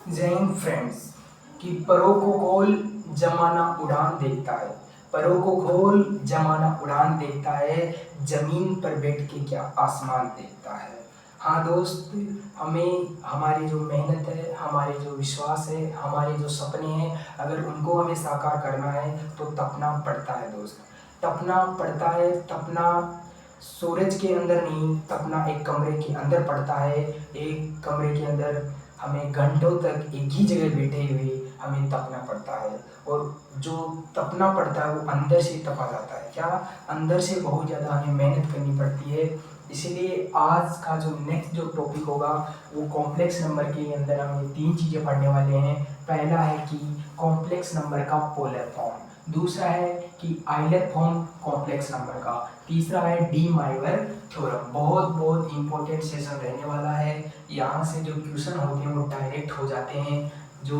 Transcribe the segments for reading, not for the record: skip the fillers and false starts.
जय हिंद फ्रेंड्स। कि परों को खोल जमाना उड़ान देखता है। परों को खोल जमाना उड़ान देखता है। जमीन पर बैठ के क्या आसमान देखता है। हाँ दोस्त, हमें हमारी जो मेहनत है, हमारे जो विश्वास है, हमारे जो सपने हैं, अगर उनको हमें साकार करना है तो तपना पड़ता है दोस्त। तपना पड़ता है। तपना सूरज के अंदर नहीं, तपना एक कमरे के अंदर पड़ता है। एक कमरे के अंदर हमें घंटों तक एक ही जगह बैठे हुए हमें तपना पड़ता है। और जो तपना पड़ता है वो अंदर से तपा जाता है। क्या अंदर से बहुत ज़्यादा हमें मेहनत करनी पड़ती है। इसीलिए आज का जो नेक्स्ट जो टॉपिक होगा वो कॉम्प्लेक्स नंबर के अंदर हम 3 चीज़ें पढ़ने वाले हैं। पहला है कि कॉम्प्लेक्स नंबर का पोलर फॉर्म, दूसरा है कि आइलर फॉर्म कॉम्प्लेक्स नंबर का, तीसरा है डी माइवर थ्योरम। बहुत बहुत इंपॉर्टेंट सेशन रहने वाला है। यहाँ से जो क्वेश्चन होते हैं वो डायरेक्ट हो जाते हैं। जो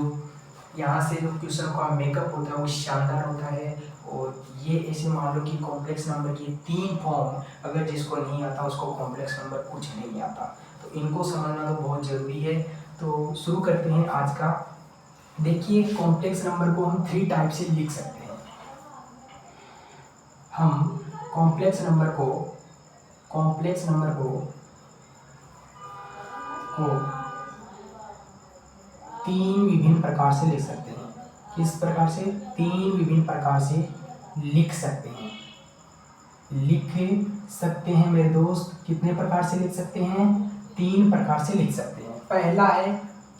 यहाँ से जो क्वेश्चन का मेकअप होता है वो शानदार होता है। और ये ऐसे मान लो कि कॉम्प्लेक्स नंबर की 3 फॉर्म, अगर जिसको नहीं आता उसको कॉम्प्लेक्स नंबर कुछ नहीं आता, तो इनको समझना तो बहुत ज़रूरी है। तो शुरू करते हैं आज का। देखिए, कॉम्प्लेक्स नंबर को हम 3 टाइप से लिख सकते हैं। हम कॉम्प्लेक्स नंबर को को 3 विभिन्न प्रकार से लिख सकते हैं। किस प्रकार से? 3 विभिन्न प्रकार से लिख सकते हैं। मेरे दोस्त, कितने प्रकार से लिख सकते हैं? 3 प्रकार से लिख सकते हैं। पहला है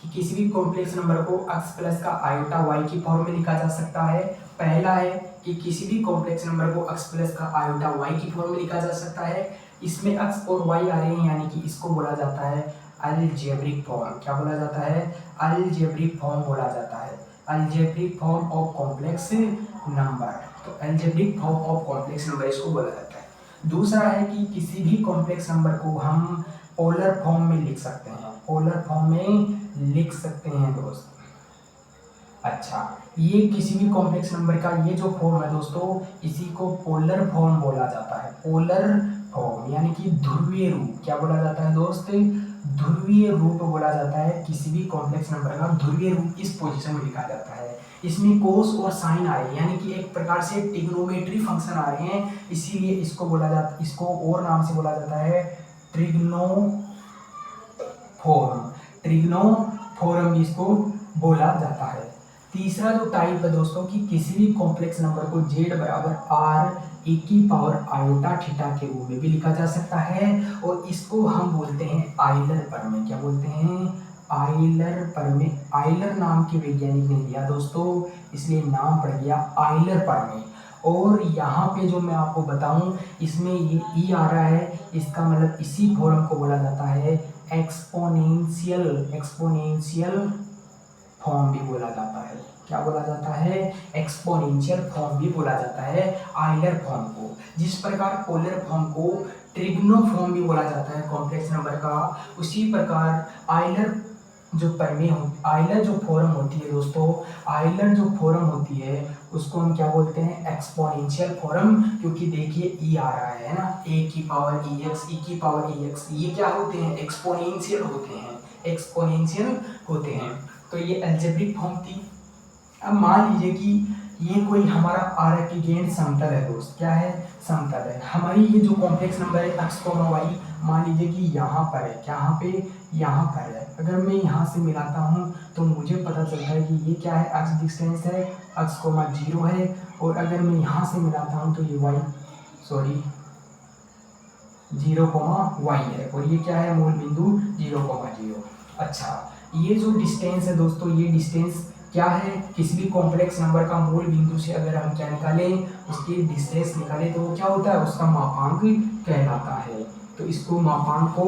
कि किसी भी कॉम्प्लेक्स नंबर को x प्लस का आयोटा y की फॉर्म में लिखा जा सकता है। पहला है कि किसी भी कॉम्प्लेक्स नंबर को x प्लस का आयोटा y की फॉर्म में लिखा जा सकता है। इसमें x और y आ रहे हैं, यानी कि इसको बोला जाता है अलजेब्रिक फॉर्म। क्या बोला जाता है? अलजेब्रिक फॉर्म बोला जाता है। Algebraic form of complex number. तो algebraic form of complex number इसको बोला जाता है। दूसरा है कि किसी भी कॉम्प्लेक्स नंबर को हम पोलर फॉर्म में लिख सकते हैं। पोलर फॉर्म में लिख सकते हैं दोस्त। अच्छा, ये किसी भी कॉम्प्लेक्स नंबर का ये जो फॉर्म है दोस्तों, इसी को पोलर फॉर्म बोला जाता है। पोलर फॉर्म यानी कि ध्रुवीय रूप। क्या बोला जाता है दोस्त? ध्रुवीय रूप बोला जाता है। किसी भी कॉम्प्लेक्स नंबर का ध्रुवीय रूप इस पोजीशन में लिखा जाता है। इसमें कोस और साइन आ रहे हैं, यानी कि एक प्रकार से ट्रिग्नोमेट्री फंक्शन आ रहे हैं, इसीलिए इसको और नाम से बोला जाता है ट्रिग्नोफॉर्म भी इसको बोला जाता है। तीसरा जो टाइप है दोस्तों कि किसी भी कॉम्प्लेक्स नंबर को z बराबर r e की पावर आयोटा थीटा के रूप में भी लिखा जा सकता है। और इसको हम बोलते हैं आइलर प्रमेय। क्या बोलते हैं? आइलर प्रमेय। आइलर नाम के वैज्ञानिक ने दिया दोस्तों, इसलिए नाम पड़ गया आइलर प्रमेय। और यहाँ पे जो मैं आपको बताऊं, इसमें ये ई आ रहा है, इसका मतलब इसी फॉर्म को बोला जाता है एक्सपोनेंशियल फॉर्म भी बोला जाता है। क्या बोला जाता है? एक्सपोनेंशियल फॉर्म भी बोला जाता है आइलर फॉर्म को। जिस प्रकार पोलर फॉर्म को ट्रिग्नो फॉर्म भी बोला जाता है कॉम्प्लेक्स नंबर का, उसी प्रकार आइलर आइलर जो फॉर्म होती है दोस्तों, आइलर जो फॉर्म होती है उसको हम क्या बोलते हैं? Exponential form. क्योंकि देखिए ई आ रहा है ना, ए की पावर ई एक्स, ई की पावर ई एक्स, ये क्या होते हैं? एक्सपोनेंशियल होते हैं। तो ये अलजेब्रिक फॉर्म थी। अब मान लीजिए कि ये कोई हमारा आर्किगेन समतल है दोस्त। क्या है? समतल है। हमारी ये जो कॉम्प्लेक्स नंबर है x, y, मान लीजिए कि यहाँ पर है। यहाँ पे? यहाँ पर है। अगर मैं यहाँ से मिलाता हूँ तो मुझे पता चलता है कि ये क्या है? x डिस्टेंस है, x, 0 है। और अगर मैं यहाँ से मिलाता हूँ तो ये 0, y है। और ये क्या है? मूल बिंदु 0, 0। अच्छा, ये जो डिस्टेंस है दोस्तों, ये डिस्टेंस क्या है? किसी भी कॉम्प्लेक्स नंबर का मूल बिंदु से अगर हम क्या निकालें, उसकी डिस्टेंस निकालें, तो क्या होता है? उसका मापांक कहलाता है। तो इसको मापांक को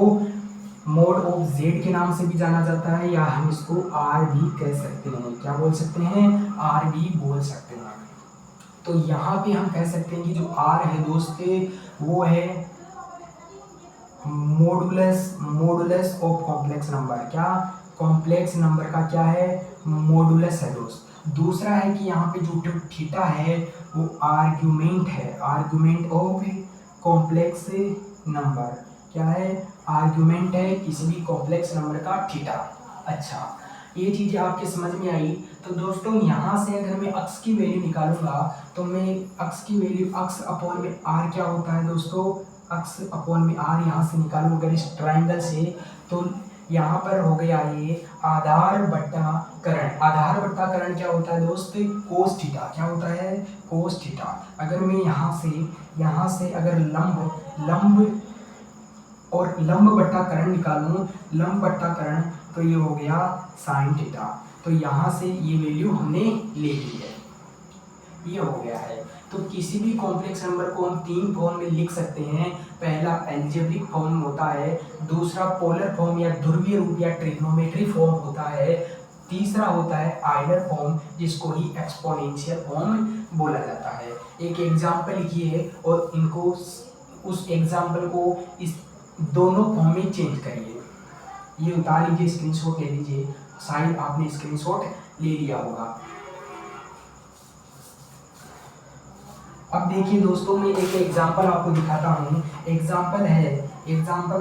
मोड ऑफ z के नाम से भी जाना जाता है, या हम इसको r भी कह सकते हैं। क्या बोल सकते हैं? r भी बोल सकते हैं। तो यहाँ पे हम कह सकते हैं कि जो r है दोस्त, वो है मॉडुलस ऑफ कॉम्प्लेक्स नंबर। क्या? कॉम्प्लेक्स नंबर का क्या है? मॉडुलस है दोस्त। दूसरा है कि यहाँ पे जो थीटा है वो आर्गुमेंट है, आर्गुमेंट ऑफ कॉम्प्लेक्स नंबर। क्या है? आर्गुमेंट है किसी भी कॉम्प्लेक्स नंबर का थीटा। अच्छा, ये चीज़ें आपके समझ में आई। तो दोस्तों यहाँ से अगर मैं अक्स की वैल्यू निकालूंगा तो मैं अक्स की वैल्यू अक्स अपॉन में आर क्या होता है दोस्तों, अक्स अपॉन में आर यहाँ से निकालूँ अगर इस ट्राइंगल से, तो यहाँ पर हो गया ये आधार बट्टा करण। आधार बट्टा करण क्या होता है दोस्त, कोस थीटा। क्या होता है, कोस थीटा। अगर मैं यहाँ से अगर लंब और लंब बट्टा करण निकालूं, लंब बट्टा करण, तो ये हो गया साइन थीटा। तो यहाँ से ये वैल्यू हमने ले ली है, ये हो गया है। तो किसी भी कॉम्प्लेक्स नंबर को हम तीन फॉर्म में लिख सकते हैं। पहला अलजेब्रिक फॉर्म होता है, दूसरा पोलर फॉर्म या ध्रुवीय रूप या ट्रिग्नोमेट्री फॉर्म होता है, तीसरा होता है आइलर फॉर्म जिसको ही एक्सपोनेंशियल फॉर्म बोला जाता है। एक एग्जाम्पल लिखिए और इनको उस एग्जाम्पल को इस दोनों फॉर्म में चेंज करिए। ये उतार लीजिए, स्क्रीनशॉट ले लीजिए, शायद आपने स्क्रीनशॉट ले लिया होगा। अब देखिए दोस्तों, मैं एक एग्जाम्पल आपको दिखाता हूँ। एग्जाम्पल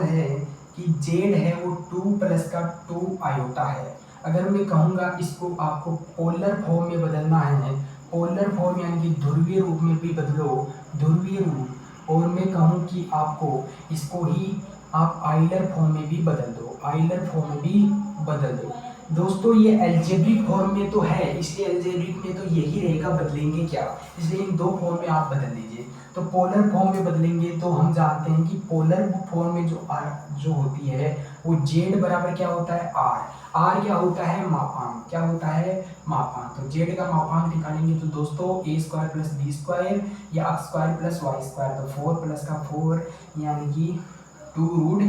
है कि z है वो 2 प्लस का 2 आयोटा है। अगर मैं कहूँगा इसको आपको पोलर फॉर्म में बदलना है, पोलर फॉर्म यानी कि ध्रुवीय रूप में भी बदलो, ध्रुवीय रूप, और मैं कहूँ कि आपको इसको ही आप आइलर फॉर्म में भी बदल दो, आइलर फॉर्म में भी बदल दो। दोस्तों ये अलजेब्रिक फॉर्म में तो है, इसलिए अलजेब्रिक में तो यही रहेगा, बदलेंगे क्या, इसलिए इन दो फॉर्म में आप बदल दीजिए। तो पोलर फॉर्म में बदलेंगे तो हम जानते हैं कि पोलर फॉर्म में जो होती है वो z बराबर क्या होता है, r क्या होता है, मापांक। क्या होता है, मापांक। तो z का मापांक निकालेंगे तो दोस्तों a square plus B square या x square plus Y square, तो 4 प्लस का 4 यानी कि 2 रूट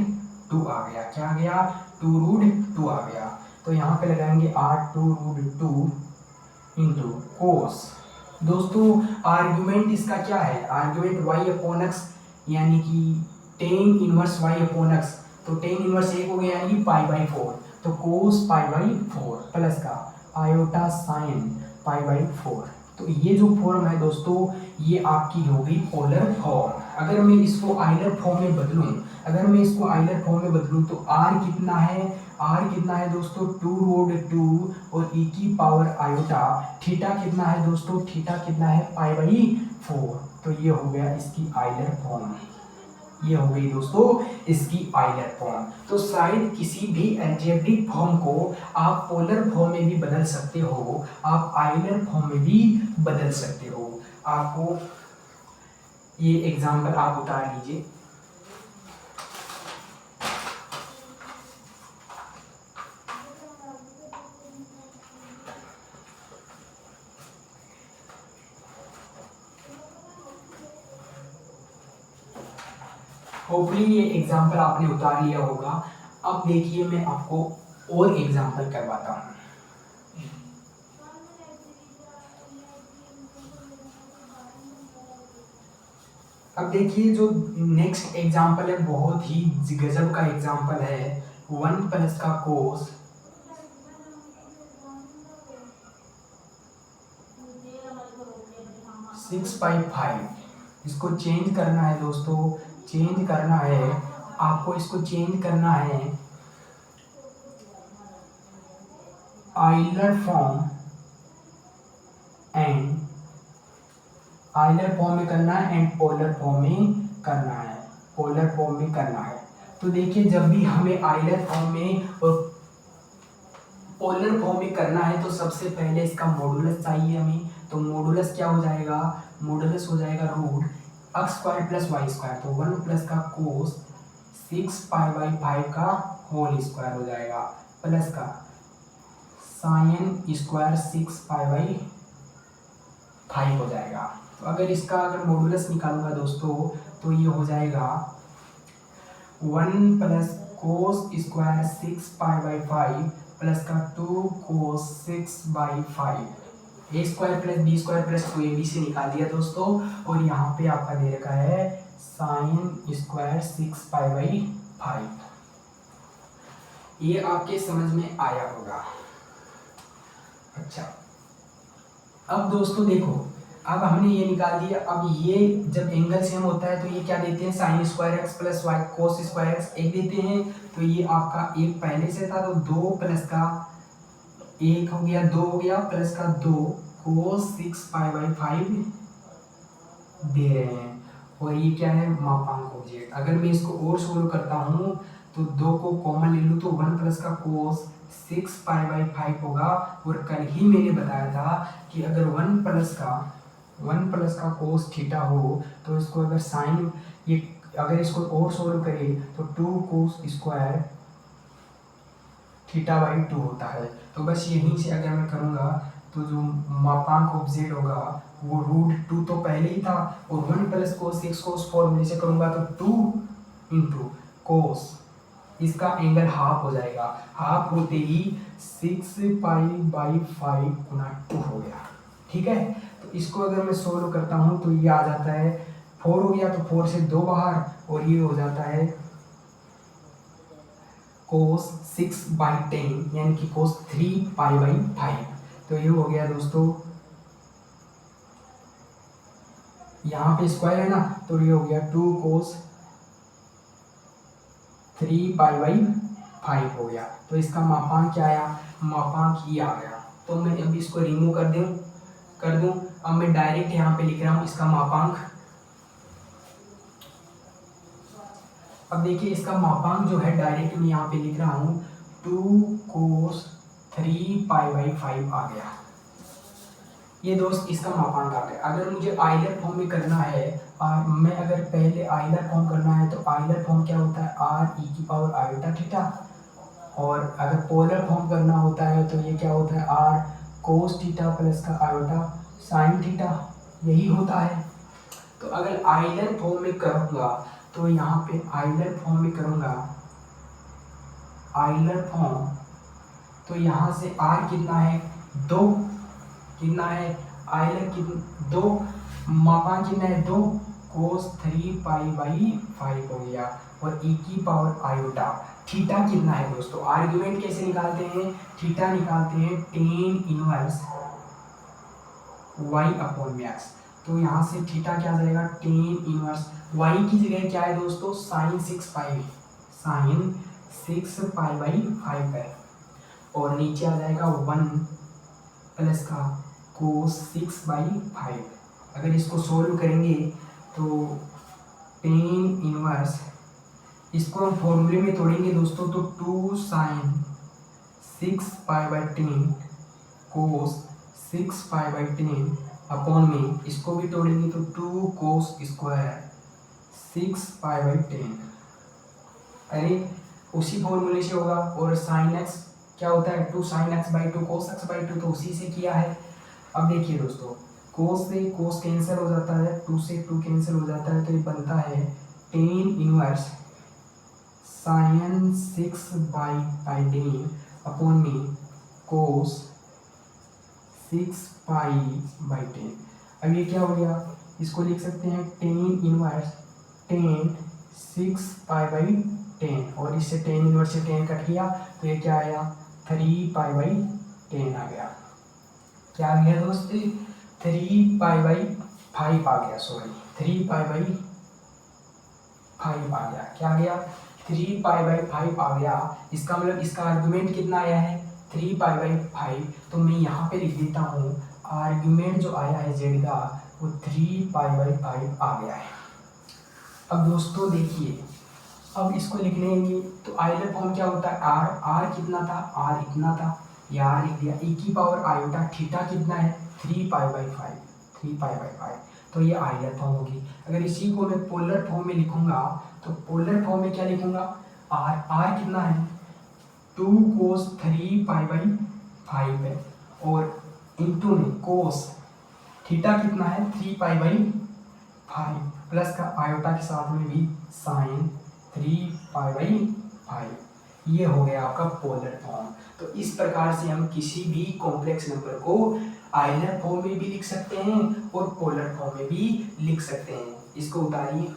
2 आ गया। क्या आ गया, 2 रूट 2 आ गया। तो यहाँ पे लगाएंगे r 2 रूट 2 इंटू कोस। दोस्तों आर्ग्यूमेंट इसका क्या है, आर्ग्यूमेंट y अपॉन x यानी कि tan inverse y upon x, तो टेन इनवर्स 1 हो गया यानी कि पाई बाई 4, तो कोस पाई बाई 4 प्लस का आयोटा साइन पाई बाई 4। तो ये जो फॉर्म है दोस्तों ये आपकी हो गई पोलर फॉर्म। अगर मैं इसको आइलर फॉर्म में बदलूं, अगर मैं इसको आइलर फॉर्म में बदलूं तो r कितना है, r कितना है दोस्तों 2 रूट 2 और e की पावर आयोटा, थीटा कितना है दोस्तों, थीटा कितना है पाई बाई 4। तो ये हो गया इसकी आइलर फॉर्म, ये हो गई दोस्तों इसकी आइलर फॉर्म। तो शायद किसी भी अलजेब्रिक फॉर्म को आप पोलर फॉर्म में भी बदल सकते हो, आप आइलर फॉर्म में भी बदल सकते हो। आपको ये एग्जांपल आप उतार लीजिए। होपफुली ये एग्जाम्पल आपने उतार लिया होगा। अब देखिए मैं आपको और एग्जाम्पल करवाता हूँ। अब देखिए जो नेक्स्ट एग्जाम्पल है बहुत ही गजब का एग्जाम्पल है। 1 प्लस का कोस 6/5, इसको चेंज करना है दोस्तों, चेंज करना है आपको, इसको चेंज करना है Euler form and Euler form में करना है एंड पोलर फॉर्म में करना है, पोलर फॉर्म में करना है। तो देखिए जब भी हमें आइलर फॉर्म में और पोलर फॉर्म में करना है तो सबसे पहले इसका मॉडुलस चाहिए हमें। तो मॉडुलस क्या हो जाएगा, मॉडुलस हो जाएगा root X square plus Y square, तो 1 प्लस का कोस 6π/5 का होल स्क्वायर हो जाएगा प्लस का साइन स्क्वायर 6π/5 हो जाएगा। तो अगर इसका अगर मॉडुलस निकालूंगा दोस्तों तो ये हो जाएगा 1 प्लस कोस स्क्वायर 6π/5 प्लस का 2 cos 6/5, A square plus B square plus 2ab से निकाल दिया दोस्तों, और यहाँ पे आपका दे रखा है साइन स्क्वायर 6π/5। ये आपके समझ में आया होगा। अच्छा अब दोस्तों देखो, अब हमने ये निकाल दिया। अब ये जब एंगल सेम होता है तो ये क्या देते हैं, sine square X plus Y cos square X एक देते हैं। तो ये आपका एक पहले से था, तो 2 प्लस का एक हो गया, 2 हो गया, प्लस का 2 cos 6π/5 दे रहे हैं। और ये क्या है, मापांक ऑब्जेक्ट। अगर मैं इसको और सोल्व करता हूँ तो 2 को कॉमन ले लूँ तो 1 प्लस का cos 6π/5 होगा। और कल ही मैंने बताया था कि अगर 1 प्लस का cos थीटा हो तो इसको अगर साइन, ये अगर इसको और सोल्व करें तो 2 cos स्क्वायर θ/2 होता है। तो बस यहीं से अगर मैं करूँगा तो जो मापांक ऑब्जेक्ट होगा वो √2 तो पहले ही था, और 1 प्लस cos 6 cos फॉर्मूले से करूँगा तो 2 इंटू cos, इसका एंगल हाफ हो जाएगा। हाफ होते ही 6π/5 गुना 2 हो गया। ठीक है, तो इसको अगर मैं सोल्व करता हूँ तो ये आ जाता है 4 हो गया, तो 4 से 2 बाहर, और ये हो जाता है cos 6/10 यानी कि cos 3π/5। तो ये हो गया दोस्तों, यहाँ पे स्क्वायर है ना, तो ये हो गया 2 cos 3π/5 हो गया। तो इसका मापांक क्या आया, मापांक ये आ गया। तो मैं अब इसको रिमूव कर दूं। अब मैं डायरेक्ट यहाँ पे लिख रहा हूँ इसका मापांक। अब देखिए इसका मापांक जो है डायरेक्ट मैं यहाँ पे लिख रहा हूँ 2 cos 3π/5 आ गया। ये दोस्त इसका मापांक आ गया। अगर मुझे आइलर फॉर्म में करना है, मैं अगर पहले आइलर फॉर्म करना है तो आइलर फॉर्म क्या होता है, r e⁻i⁻θ। और अगर पोलर फॉर्म करना होता है तो ये क्या होता है, r cos थीटा प्लस का आयोटा साइन थीटा, यही होता है। तो अगर आइलर फॉर्म में करूँगा तो यहाँ पे आइलर फॉर्म में करूँगा, आइलर फॉर्म, तो यहाँ से r कितना है 2, कितना है आइलर कितना 2, मापांक कितना है 2, cos 3π/5 हो गया। और e⁻i⁻, थीटा कितना है दोस्तों, आर्ग्यूमेंट कैसे निकालते हैं, थीटा निकालते हैं tan इनवर्स y/x। तो यहाँ से थीटा क्या आ जाएगा, tan इनवर्स y की जगह क्या है दोस्तों, sin 6π/5 है, और नीचे आ जाएगा 1 प्लस का cos 6/5। अगर इसको सोल्व करेंगे तो tan इनवर्स, इसको हम फॉर्मूले में तोड़ेंगे दोस्तों तो 2 sin 6π/10 cos 6π/10 अपॉन में, इसको भी तोड़ेंगे तो 2 cos स्क्वायर 6π/10। अरे उसी फॉर्मूले से होगा। और sin x क्या होता है, 2 sin x/2 cos x/2, तो उसी से किया है। अब देखिए दोस्तों, cos से cos कैंसिल हो जाता है, 2 से 2 कैंसिल हो जाता है, तो ये बनता है tan इनवर्स sin 6/10 अपॉन में cos 6π/10। अब ये क्या हो गया, इसको लिख सकते हैं tan इनवर्स tan 6π/10, और इससे tan इनवर्स से tan कट गया, तो ये क्या आया 3π/10 आ गया। क्या आ गया दोस्त, 3π/5 आ गया, सॉरी 3π/5 आ गया। क्या आ गया, 3π/5 आ गया। इसका मतलब इसका आर्गुमेंट कितना आया है, 3π/5। तो मैं यहाँ पे लिख देता हूँ आर्गुमेंट जो आया है z का वो 3π/5 आ गया है। अब दोस्तों देखिए, अब इसको लिखने के तो आइलर फॉर्म क्या होता है, r कितना था, r इतना था, या r लिख दिया, e⁻i⁻θ, थीटा कितना है 3π/5, तो ये आइलर फॉर्म होगी। अगर इसी को मैं पोलर फॉर्म में लिखूंगा तो पोलर फॉर्म में क्या लिखूंगा, r कितना है 2 cos 3π/5 है, और इंटू में cos थीटा कितना है 3π/5 प्लस का आयोटा के साथ में भी साइन 3π/5। ये हो गया आपका पोलर फॉर्म। तो इस प्रकार से हम किसी भी कॉम्प्लेक्स नंबर को आइलर फॉर्म में भी लिख सकते हैं और पोलर फॉर्म में भी लिख सकते हैं। इसको उतारिए।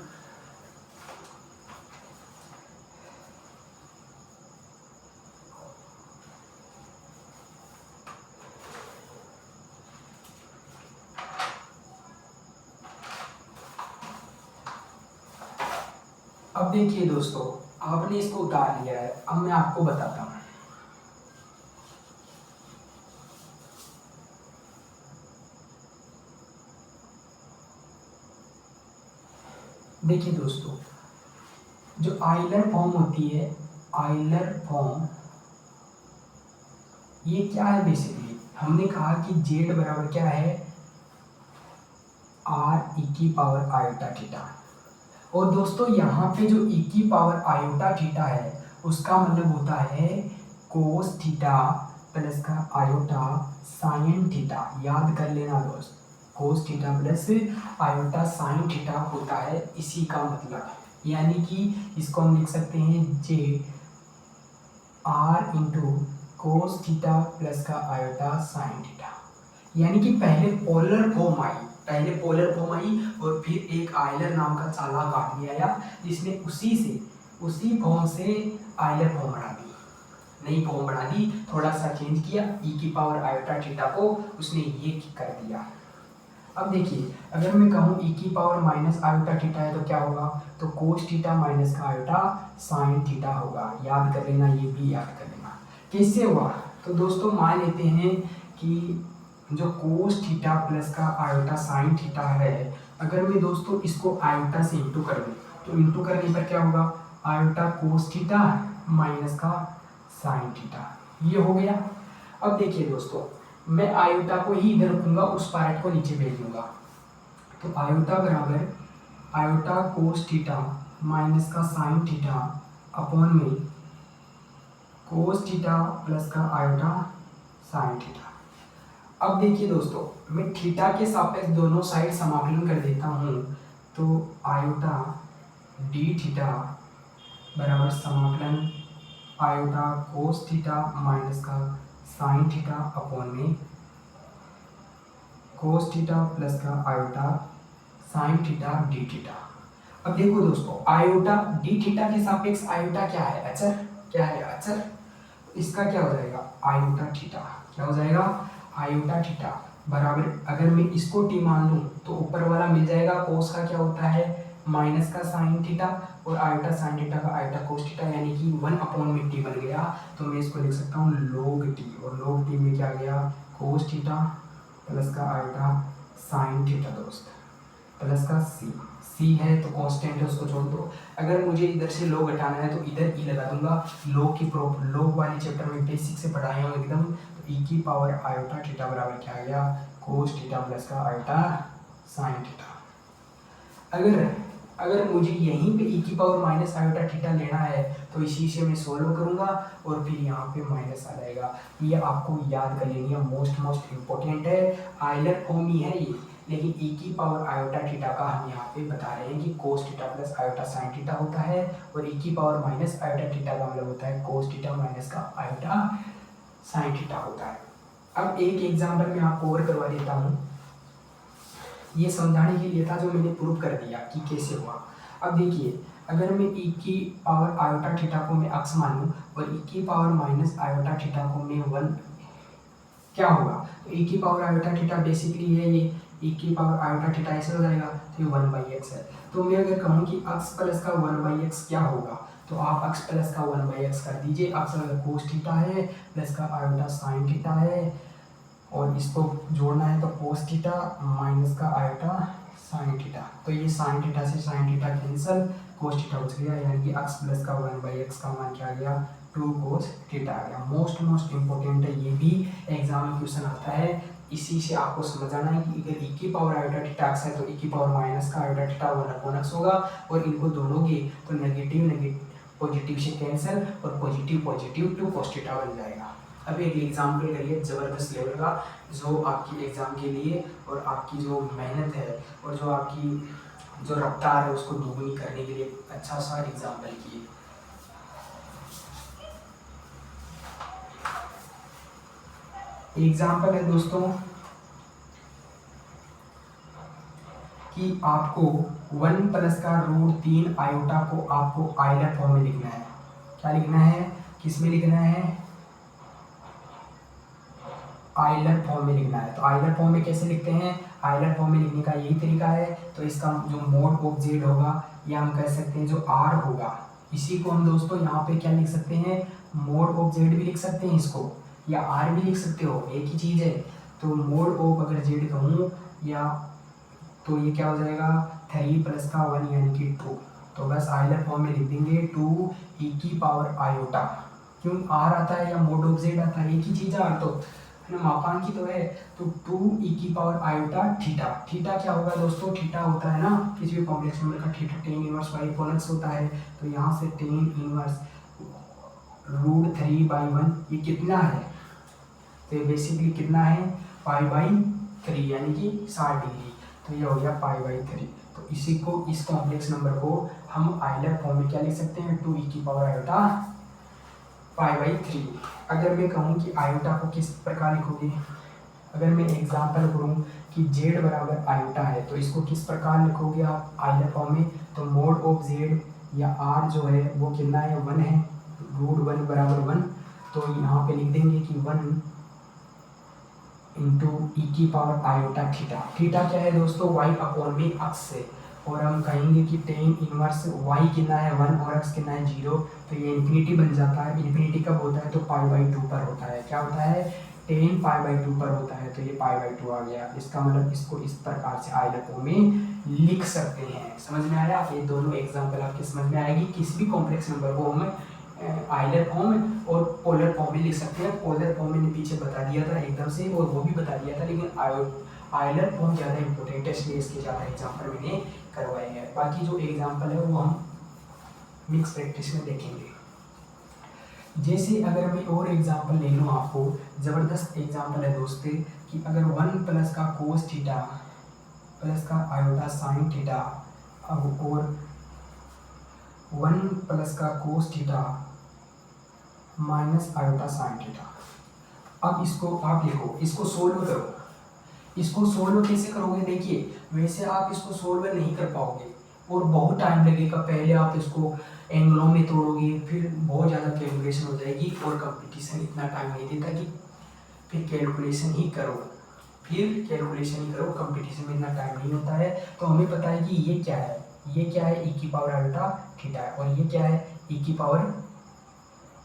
अब देखिए दोस्तों, आपने इसको उतार लिया है। अब मैं आपको बताता हूँ, देखिए दोस्तों, जो आइलर फॉर्म होती है, आइलर फॉर्म ये क्या है बेसिकली, हमने कहा कि जेड बराबर क्या है, आर ई की पावर आयोटा थीटा। और दोस्तों यहाँ पे जो ई की पावर आयोटा थीटा है उसका मतलब होता है कोस थीटा प्लस का आयोटा साइन थीटा। याद कर लेना दोस्त, कोस theta plus iota sine theta होता है इसी का मतलब। यानी कि इसको हम लिख सकते हैं जे are into cos theta plus का आयोटा साइन थीटा। यानी कि पहले पोलर फॉर्म आई और फिर एक आयलर नाम का चालाक आदमी आया जिसने उसी फॉर्म से आयलर फॉर्म बना दी, नई फॉर्म बना दी, थोड़ा सा चेंज किया, ई की पावर आयोटा थीटा को उसने ये कर दिया। अब देखिए, अगर मैं कहूँ ई की पावर माइनस आयोटा थीटा है तो क्या होगा, तो कोस थीटा माइनस का आयोटा साइन थीटा होगा। याद कर लेना, ये भी याद कर लेना। कैसे हुआ, तो दोस्तों मान लेते हैं कि जो कोस थीटा प्लस का आयोटा साइन थीटा है, अगर मैं दोस्तों इसको आयोटा से इंटू कर दूँ तो इंटू करने पर क्या होगा, आयोटा कोस थीटा माइनस का साइन थीटा, ये हो गया। अब देखिए दोस्तों, मैं आयोटा को ही इधर रखूंगा, उस पार्ट को नीचे भेज दूंगा। तो आयोटा बराबर आयोटा कोस थीटा माइनस का साइन थीटा अपॉन में कोस थीटा प्लस का आयोटा साइन थीटा। अब देखिए दोस्तों, मैं थीटा के सापेक्ष दोनों साइड समाकलन कर देता हूँ, तो आयोटा डी थीटा बराबर समाकलन आयोटा कोस थीटा माइनस का साइन थीटा अपॉन में कोस थीटा प्लस का iota sine theta D theta. अब देखो दोस्तों, आयोटा डी थीटा के सापेक्ष आयोटा क्या है, अचर, क्या है अचर। इसका क्या हो जाएगा, आयोटा थीटा, क्या हो जाएगा, आयोटा थीटा बराबर, अगर मैं इसको टी मान लूँ तो ऊपर वाला मिल जाएगा, कोस का क्या होता है माइनस का साइन थीटा और आयोटा साइन थीटा का आयोटा कोस थीटा, यानी कि 1 अपॉन में टी बन गया। तो मैं इसको लिख सकता हूँ लोग टी, और लोग टी में क्या गया, कोस थीटा प्लस का आयोटा साइन थीटा दोस्त प्लस का सी है तो कांस्टेंट है, उसको छोड़ दो। अगर मुझे इधर से लोग हटाना है तो इधर ई लगा दूंगा। लोग वाली चैप्टर में बेसिक से पढ़ाए हूँ एकदम। तो ई की पावर आयोटा थीटा बराबर क्या आ गया, कोस थीटा प्लस का आयोटा साइन थीटा। अगर मुझे यहीं पे ई की पावर माइनस आयोटा थीटा लेना है तो इसी से मैं सोल्व करूंगा और फिर यहाँ पे माइनस आ जाएगा। ये आपको याद कर लेनी है, मोस्ट इम्पोर्टेंट है, आयलर फॉर्म ही है ये। लेकिन ई की पावर आयोटा थीटा का हम यहाँ पे बता रहे हैं कि कोस theta plus iota sine theta होता है, और ई की पावर माइनस आयोटा थीटा का मतलब होता है कोस थीटा माइनस का आयोटा साइन थीटा होता है। अब एक एग्जाम्पल मैं आपको और करवा देता हूँ, ये समझाने के लिए था जो मैंने प्रूव कर दिया कि कैसे हुआ। अब देखिए, अगर मैं ई की पावर आयोटा थीटा को मैं अक्स मानूं और ई की पावर माइनस आयोटा थीटा को मैं 1, क्या होगा, तो ई की पावर आयोटा थीटा बेसिकली है ये, ई की पावर आयोटा थीटा ऐसे हो जाएगा, तो ये 1/x है। तो मैं अगर कहूँ कि अक्स प्लस का 1/x क्या होगा, तो आप अक्स प्लस का 1/x कर दीजिए। अक्स अगर कोस थीटा है प्लस का आयोटा साइन थीटा है, और इसको जोड़ना है तो कोस थीटा माइनस का आयोटा साइन थीटा। तो ये साइन थीटा से sine theta cancel, cos theta बच गया, यानी कि x प्लस का 1/x का मान क्या आ गया, 2 कोस थीटा आ गया। मोस्ट इंपॉर्टेंट है, ये भी एग्जाम में क्वेश्चन आता है। इसी से आपको समझ आना है कि अगर ई की पावर आयोटा थीटा x है तो ई की पावर माइनस का आयोटा थीटा 1/x होगा, और इनको जोड़ोगे तो नेगेटिव पॉजिटिव से कैंसिल और पॉजिटिव 2 कोस थीटा बन जाएगा। अब एक एग्जाम्पल करिए ज़बरदस्त लेवल का, जो आपकी एग्ज़ाम के लिए और आपकी जो मेहनत है और जो आपकी जो रफ्तार है उसको दोगुनी करने के लिए अच्छा सा एग्जाम्पल किए। एग्जाम्पल है दोस्तों कि आपको 1 प्लस का √3 आयोटा को आपको आयलर फॉर्म में लिखना है। क्या लिखना है, किस में लिखना है, आयलर फॉर्म में लिखना है। तो आयलर फॉर्म में कैसे लिखते हैं, आयलर फॉर्म में लिखने का यही तरीका है। तो इसका जो मोड ऑफ जेड होगा, या हम कह सकते हैं जो आर होगा, इसी को हम दोस्तों यहाँ पे क्या लिख सकते हैं, मोड ऑफ जेड भी लिख सकते हैं इसको, या आर भी लिख सकते हो, एक ही चीज़ है। तो मोड ऑफ अगर जेड कहूँ या तो ये क्या हो जाएगा 3 प्लस का 1 यानी कि 2। तो बस आइलर फॉर्म में लिख देंगे 2 ई की पावर आयोटा। क्यों आर आता है या मोड ऑफ जेड आता है, एक ही चीज़ आर तो है ना, मापांक ही तो है। तो 2 ई की पावर आयोटा थीटा। थीटा क्या होगा दोस्तों, थीटा होता है ना किसी भी कॉम्प्लेक्स नंबर का थीटा tan इनवर्स बाई कोनक्स होता है। तो यहाँ से tan इनवर्स √3/1 ये कितना है, तो ये बेसिकली कितना है π/3 यानी कि 60 डिग्री। तो ये हो गया π/3। तो इसी को इस कॉम्प्लेक्स नंबर को हम आइलर फॉर्म में क्या लिख सकते हैं 2 ई की पावर आयोटा π/3। अगर मैं कहूँ कि आयोटा को किस प्रकार लिखोगे, अगर मैं एग्जांपल करूँ कि z बराबर आयोटा है तो इसको किस प्रकार लिखोगे आप आइलर फॉर्म में, तो मोड ऑफ z या r जो है वो कितना है 1 है, √1 बराबर 1। तो यहाँ पे लिख देंगे कि 1 इंटू ई की पावर आयोटा थीटा। थीटा क्या है दोस्तों y/में अक्ष से, और हम कहेंगे कि tan इनवर्स y कितना है 1 और अक्ष कितना है 0। तो ये इन्फिनिटी बन जाता है। इन्फिनिटी कब होता है तो π/2 पर होता है। क्या होता है tan π/2 पर होता है। तो ये π/2 आ गया। इसका मतलब इसको इस प्रकार से आइलर फॉर्म में लिख सकते हैं। समझ में आया, ये दोनों एग्जाम्पल आपके समझ में आएगी। किसी भी कॉम्प्लेक्स नंबर को हम आइलर फॉर्म और पोलर फॉर्म में लिख सकते हैं। पोलर फॉर्म मैंने पीछे बता दिया था एकदम से, और वो भी बता दिया था, लेकिन आइलर फॉर्म ज़्यादा इंपॉर्टेंट है इसलिए इसके ज़्यादा एग्जाम्पल मैंने करवाए हैं। बाकी जो एग्जाम्पल है वो हम मिक्स प्रैक्टिस में देखेंगे। जैसे अगर मैं और एग्जाम्पल ले लूँ, आपको ज़बरदस्त एग्जाम्पल है दोस्तों कि अगर 1 प्लस का कोस थीटा प्लस का आयोटा साइन थीटा और 1 प्लस का cos theta minus iota sine theta. अब इसको आप लिखो, इसको सोल्व करो। इसको सोल्व कैसे करोगे, देखिए वैसे आप इसको सोल्व नहीं कर पाओगे और बहुत टाइम लगेगा। पहले आप इसको एंगलों में तोड़ोगे, फिर बहुत ज़्यादा कैलकुलेशन हो जाएगी, और कंपटीशन इतना टाइम नहीं देता कि फिर कैलकुलेशन ही करो, कंपटीशन में इतना टाइम नहीं होता है। तो हमें पता है कि ये क्या है, ई की पावर आयोटा थीटा है, और ये क्या है ई की पावर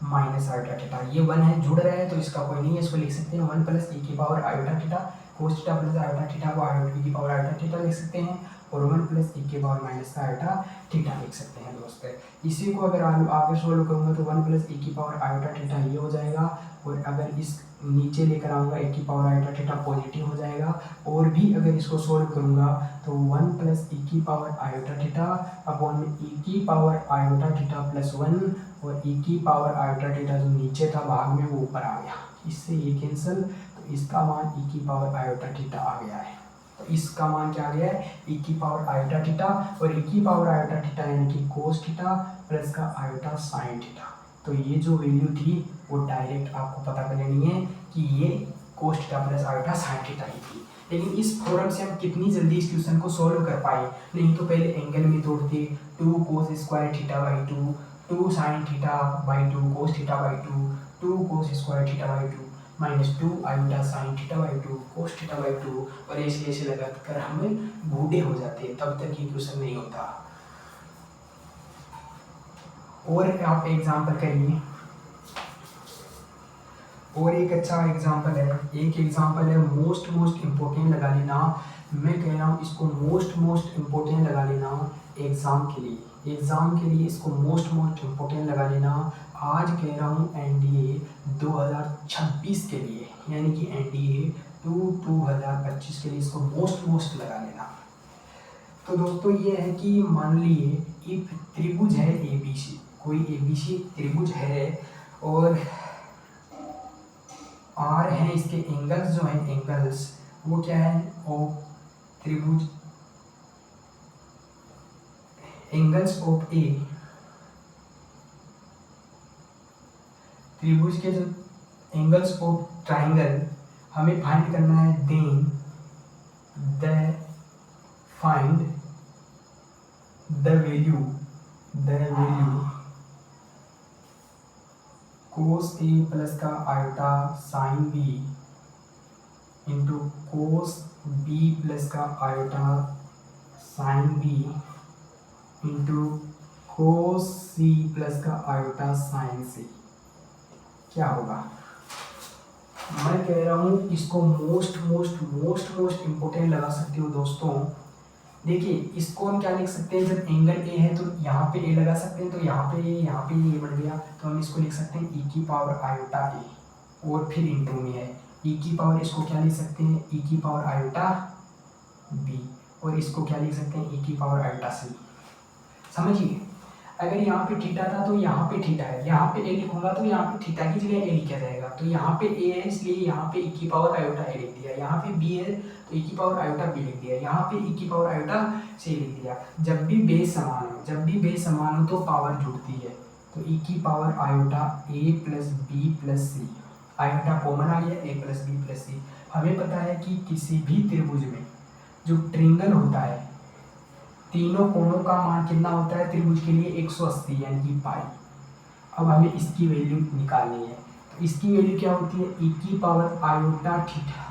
माइनस आयोटा थीटा। ये 1 है, जुड़ रहा है तो इसका कोई नहीं है, इसको लिख सकते हैं 1 प्लस ई की power iota theta cos theta plus iota theta को आयोटा की पावर आयोटा थीटा लिख सकते हैं, और 1 प्लस ई के पावर माइनस का आयोटा थीटा लिख सकते हैं दोस्तों। इसी को अगर आगे सोल्व करूँगा तो 1 प्लस ई की पावर आयोटा थीटा ये हो जाएगा, और अगर इस नीचे लेकर आऊँगा ई की पावर आयोटा थीटा पॉजिटिव हो जाएगा। और भी अगर इसको सोल्व करूँगा तो 1 प्लस ई की पावर आयोटा थीटा अपॉन में ई की पावर आयोटा थीटा प्लस 1, और ई की पावर आयोटा थीटा जो नीचे था भाग में वो ऊपर आ गया, इससे ये कैंसिल। तो इसका मान ई की पावर आयोटा थीटा आ गया है। तो इसका मान क्या आ गया है ई की पावर आयोटा थीटा, और ई की पावर आयोटा थीटा यानी कि कोस थीटा प्लस का आयोटा साइन थीटा। तो ये जो वैल्यू थी वो डायरेक्ट आपको पता कर लेनी है कि ये cos theta plus iota sine theta ही थी। लेकिन इस फॉर्म से हम कितनी जल्दी इस क्वेश्चन को सॉल्व कर पाए, नहीं तो पहले एंगल में तोड़ते 2 cos square theta by 2, 2 sine theta by 2 cos theta by 2, 2 cos square theta by 2 minus 2 iota sine theta by 2 cos theta by 2, और ऐसे लगा कर हमें बूढ़े हो जाते हैं, तब तक ये क्वेश्चन नहीं होता। और आप एग्जाम्पल करिए, और एक अच्छा एग्जाम्पल है, मोस्ट इम्पोर्टेंट लगा लेना। मैं कह रहा हूँ इसको मोस्ट इम्पोर्टेंट लगा लेना एग्ज़ाम के लिए इसको मोस्ट इम्पोर्टेंट लगा लेना। आज कह रहा हूँ एनडीए 2026 के लिए, यानी कि एनडीए 2025 के लिए इसको मोस्ट लगा लेना। तो दोस्तों ये है कि मान लिए एक त्रिभुज है ABC, कोई ABC त्रिभुज है, और R है इसके एंगल्स जो हैं एंगल्स वो क्या है, ऑफ त्रिभुज एंगल्स ऑफ ए, त्रिभुज के जो एंगल्स ऑफ ट्राइंगल हमें फाइंड करना है। Then find the value cos A plus का iota sine B into cos B plus का iota sine B into cos C plus का आयोटा साइन सी। क्या होगा, मैं कह रहा हूँ इसको मोस्ट इम्पोर्टेंट लगा सकते हो दोस्तों। देखिए इसको हम क्या लिख सकते हैं, जब एंगल ए है तो यहाँ पे ए लगा सकते हैं, तो यहाँ पे ए बन गया, तो हम इसको लिख सकते हैं ई की पावर आयोटा ए, और फिर इंटू में है ई की पावर, इसको क्या लिख सकते हैं ई की पावर आयोटा बी, और इसको क्या लिख सकते हैं ई की पावर आयोटा सी। समझिए अगर यहाँ पे थीटा था तो यहाँ पे थीटा है, यहाँ पे ए लिखूंगा तो यहाँ पे थीटा की जगह ए लिखा जाएगा, तो यहाँ पे ए है इसलिए यहाँ पे ई की पावर आयोटा ए लिख दिया, यहाँ पे बी है तो ई की पावर आयोटा बी लिख दिया, यहाँ पे ई की पावर आयोटा सी लिख दिया। जब भी बेस समान हो तो पावर जुड़ती है, तो ई की पावर आयोटा ए प्लस बी प्लस सी, आयोटा कॉमन आ गया, ए प्लस बी प्लस सी। हमें पता है कि किसी भी त्रिभुज में जो ट्रिंगल होता है तीनों कोणों का मान कितना होता है त्रिभुज के लिए 180 यानी कि पाई। अब हमें इसकी वैल्यू निकालनी है, तो इसकी वैल्यू क्या होती है ई की पावर आयोटा थीटा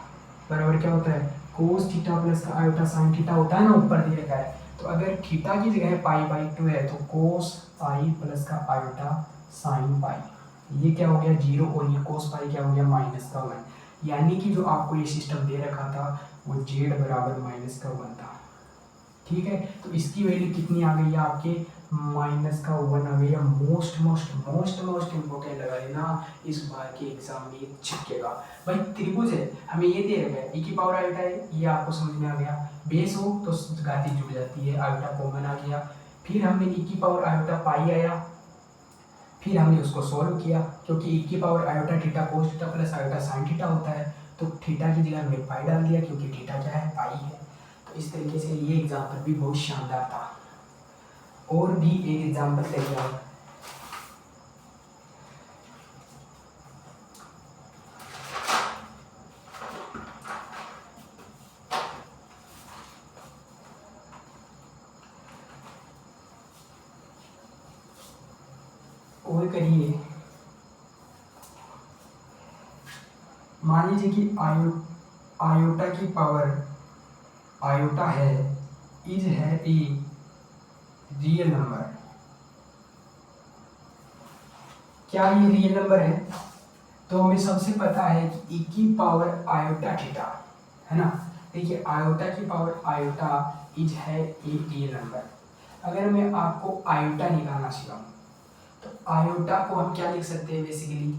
बराबर क्या होता है कोस थीटा प्लस का आयोटा साइन थीटा होता है ना, ऊपर दिया गया है। तो अगर थीटा की जगह पाई बाई 2 है तो कोस पाई प्लस का आयोटा साइन पाई, ये क्या हो गया 0, और ये कोस पाई क्या हो गया -1, यानी कि जो आपको ये सिस्टम दे रखा था वो z बराबर -1 था। ठीक है, तो इसकी वैल्यू कितनी आ गई है आपके -1 आ गई है। मोस्ट इम्पोर्टेंट लगा लेना, इस बार के एग्जाम में छिपकेगा। भाई त्रिभुज है, हमें ये दे रखा है ई की पावर आयोटा है, ये आपको समझ में आ गया। बेस हो तो घाती जुड़ जाती है, आयोटा कॉमन आ गया। फिर हमने ई की पावर आयोटा पाई आया, फिर हमने उसको सॉल्व किया, क्योंकि ई की power iota theta cos theta plus iota sine theta होता है, तो थीटा की जगह हमने पाई डाल दिया, क्योंकि थीटा क्या है पाई है। तो इस तरीके से ये एग्जाम्पल भी बहुत शानदार था। और भी एक एग्जाम्पल लेके आओ। और करिए, मान लीजिए कि आयोटा की पावर आयोटा है इज है ए रियल नंबर। क्या ये रियल नंबर है? तो हमें सबसे पता है कि ई की पावर आयोटा थीटा है ना। देखिए आयोटा की पावर आयोटा इज है ए रियल नंबर। अगर मैं आपको आयोटा निकालना सिखाऊं तो आयोटा को हम क्या लिख सकते हैं, बेसिकली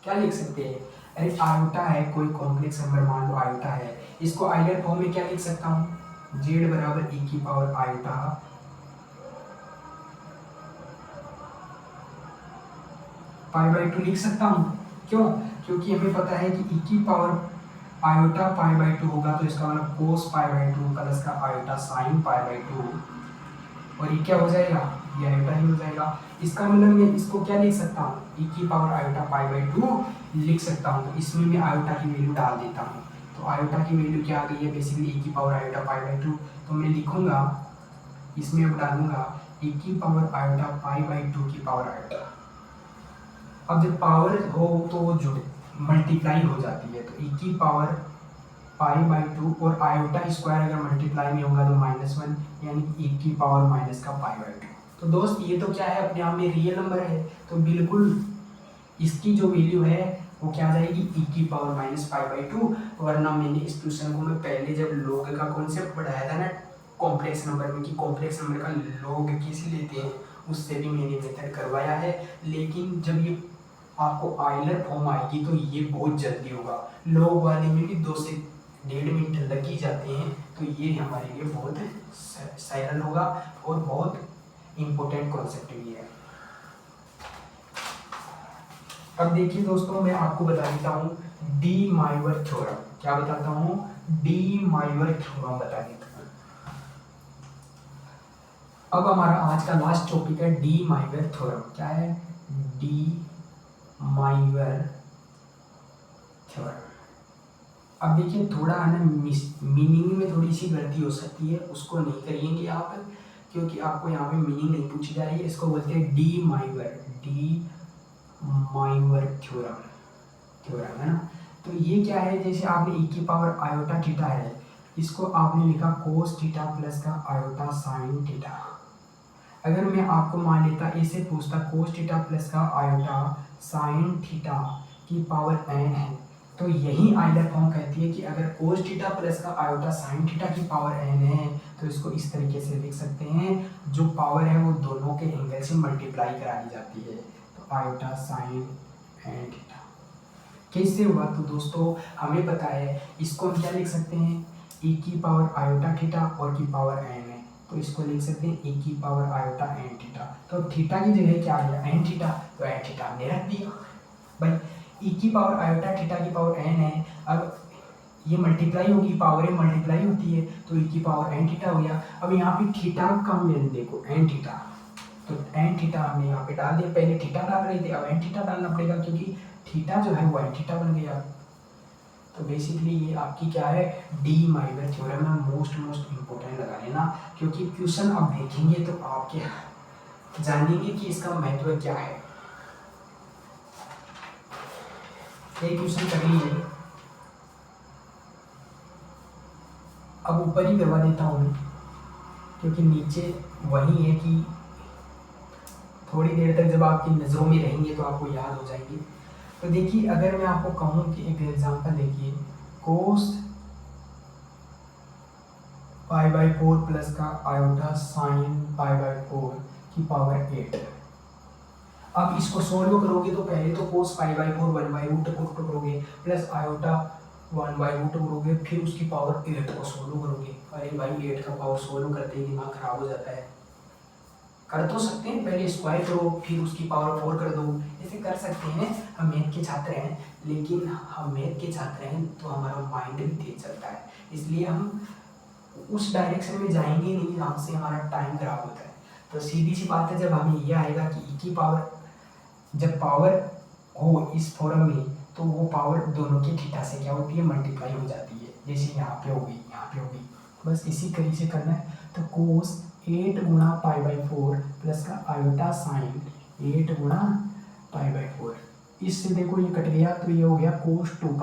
क्या लिख सकते हैं, अरे आयोटा है कोई कॉम्प्लेक्स नंबर, मान लो आयोटा है, इसको आइलर फॉर्म में क्या लिख सकता हूँ जेड बराबर ई की पावर आयोटा पाई बाई 2 लिख सकता हूँ। क्यों? क्योंकि हमें पता है कि ई की पावर आयोटा पाई बाई 2 होगा, तो इसका मतलब कोस पाई बाई 2 प्लस का आयोटा साइन पाई बाई 2, और ये क्या हो जाएगा, ये आयोटा ही हो जाएगा। इसका मतलब मैं इसको क्या लिख सकता हूँ, ई की पावर आयोटा पाई बाई 2 लिख सकता हूँ। तो इसमें मैं आयोटा की वैल्यू डाल देता हूँ, तो आयोटा की वैल्यू क्या आ गई है, बेसिकली ई की पावर आयोटा पाई बाई 2। तो मैं लिखूंगा, इसमें अब डालूंगा ई की पावर आयोटा पाई बाई 2 की पावर आयोटा। अब जब पावर हो तो वो जुड़ मल्टीप्लाई हो जाती है, तो ई की पावर पाई बाई 2 और आयोटा स्क्वायर अगर मल्टीप्लाई में होगा तो -1, यानी ई की पावर माइनस का पाई बाई 2। तो दोस्त ये तो क्या है, अपने आप में रियल नंबर है, तो बिल्कुल इसकी जो वैल्यू है वो क्या आ जाएगी ई की पावर माइनस पाई बाई 2। वरना मैंने इस क्वेश्चन को मैं पहले जब लॉग का कॉन्सेप्ट पढ़ाया था ना कॉम्प्लेक्स नंबर में, कि कॉम्प्लेक्स नंबर का लॉग कैसे लेते हैं, उससे भी मैंने मेथड करवाया है। लेकिन जब ये आपको आइलर फॉर्म आएगी तो ये बहुत जल्दी होगा, लॉग वाले में भी 2 से 1.5 मिनट लग ही जाते हैं, तो ये हमारे लिए बहुत सरल होगा और बहुत इम्पोर्टेंट कॉन्सेप्ट भी है। अब देखिए दोस्तों, मैं आपको बता देता हूँ डी माइवर थ्योरम। क्या बताता हूँ, डी माइवर थ्योरम बता देता हूँ। अब हमारा आज का लास्ट टॉपिक है डी माइवर थ्योरम। क्या है, डी माइवर थ्योरम। अब देखिए थोड़ा है ना मीनिंग में थोड़ी सी गलती हो सकती है, उसको नहीं करिएंगे आप, क्योंकि आपको यहाँ पे मीनिंग नहीं पूछी जा रही है। इसको बोलते हैं डी माइवर थ्योरम है ना। तो ये क्या है, जैसे आपने ई की पावर आयोटा थीटा है, इसको आपने लिखा कोस थीटा प्लस का आयोटा साइन थीटा। अगर मैं आपको मान लेता इसे पूछता कोस थीटा प्लस का आयोटा साइन थीटा की पावर n है, तो यही आइलर फॉर्म कहती है कि अगर कोस थीटा प्लस का आयोटा साइन थीटा की पावर n है तो इसको इस तरीके से लिख सकते हैं, जो पावर है वो दोनों के एंगल से मल्टीप्लाई करा दी जाती है, तो आयोटा साइन एन थीटा। कैसे हुआ? तो दोस्तों हमें पता है इसको हम क्या लिख सकते हैं, e की पावर आयोटा थीटा और की पावर n है, तो इसको लिख सकते हैं e की पावर आयोटा n थीटा। तो थीटा की जगह क्या आ गया, n थीटा, तो n थीटा हमने रख दिया भाई। e की पावर आयोटा थीटा की पावर n है, अब ये मल्टीप्लाई होगी, पावर मल्टीप्लाई होती है, तो e की पावर n थीटा हो गया। अब यहाँ पे थीटा का मान देखो n थीटा, तो n थीटा हमने यहाँ पे डाल दिया, पहले थीटा डाल रहे थे अब n थीटा डालना पड़ेगा क्योंकि थीटा जो है वो n थीटा बन गया। तो बेसिकली ये आपकी क्या है, डी माइवर थ्योरम में मोस्ट इम्पोर्टेंट लगा लेना, क्योंकि क्वेश्चन अब देखेंगे तो आपके जानेंगे कि इसका महत्व क्या है। एक क्वेश्चन कर लीजिए, अब ऊपर ही करवा देता हूँ मैं, क्योंकि नीचे वही है कि थोड़ी देर तक जब आपकी नज़रों में रहेंगे तो आपको याद हो जाएंगे। तो देखिए अगर मैं आपको कहूँ कि एक एग्जांपल देखिए, कोस π/4 प्लस का आयोटा साइन π/4 की पावर 8। अब इसको सोल्व करोगे तो पहले तो कोस π/4 1/रूट करोगे, प्लस आयोटा 1/रूट करोगे, फिर उसकी पावर 8 को सोल्व करोगे। अरे भाई 8 का पावर सोल्व करते ही दिमाग खराब हो जाता है। कर तो सकते हैं, पहले स्क्वायर करो फिर उसकी पावर 4 कर दो, ऐसे कर सकते हैं। हम मैथ के छात्र हैं, लेकिन हम मैथ के छात्र हैं तो हमारा माइंड भी तेज चलता है, इसलिए हम उस डायरेक्शन में जाएंगे नहीं जहाँ से हमारा टाइम खराब होता है। तो सीधी सी बात है, जब हमें यह आएगा कि ई की पावर, जब पावर हो इस फॉर्म में तो वो पावर दोनों की थीटा से क्या होती है, मल्टीप्लाई हो जाती है। जैसे यहाँ पे होगी, यहाँ पे होगी, बस इसी तरीके से करना है। तो कोस 8 गुणा π/4 प्लस का आयोटा साइन 8 गुणा π/4, इससे देखो ये कट गया तो ये हो गया कोस 2π